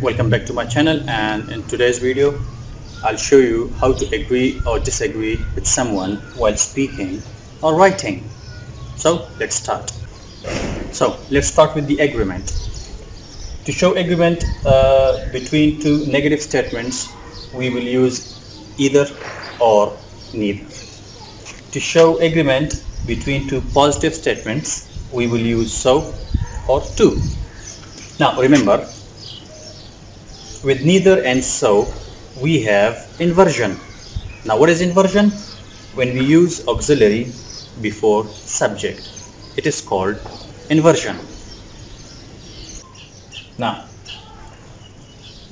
Welcome back to my channel, and in today's video I'll show you how to agree or disagree with someone while speaking or writing. So let's start. So let's start with the agreement. To show agreement between two negative statements, we will use either or neither. To show agreement between two positive statements, we will use so or to. Now remember, with neither and so, we have inversion. Now what is inversion? When we use auxiliary before subject, it is called inversion. Now,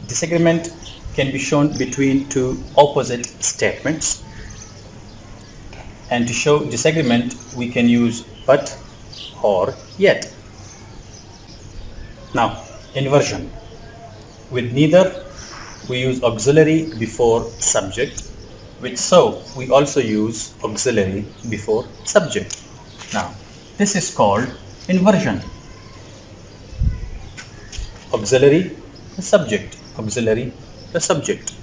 disagreement can be shown between two opposite statements. And to show disagreement, we can use but or yet. Now, inversion. With neither, we use auxiliary before subject. With so, we also use auxiliary before subject. Now, this is called inversion. Auxiliary, the subject. Auxiliary, the subject.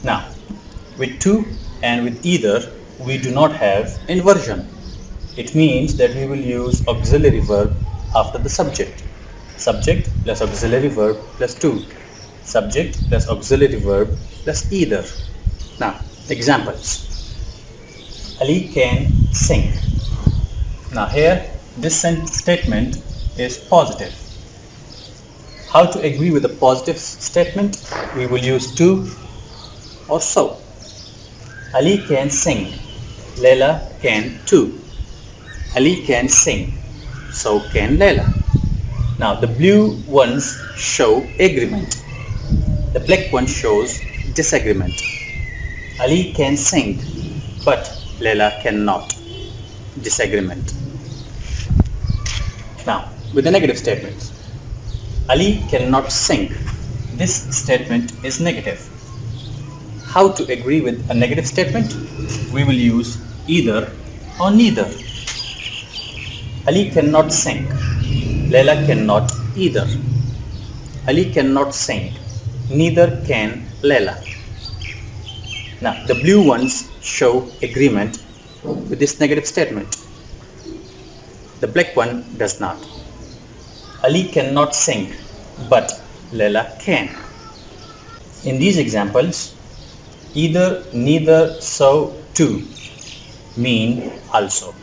Now, with to and with either, we do not have inversion. It means that we will use auxiliary verb after the subject. Subject plus auxiliary verb plus to. Subject plus auxiliary verb plus either. Now, examples. Ali can sing. Now here, this statement is positive. How to agree with a positive statement? We will use to or so. Ali can sing. Leila can too. Ali can sing. So can Leila. Now the blue ones show agreement. The black one shows disagreement. Ali can sing, but Leila cannot. Disagreement. Now with the negative statements. Ali cannot sing. This statement is negative. How to agree with a negative statement? We will use either or neither. Ali cannot sing. Leila cannot either. Ali cannot sing. Neither can Leila. Now, the blue ones show agreement with this negative statement. The black one does not. Ali cannot sing, but Leila can. In these examples, either, neither, so, to mean also.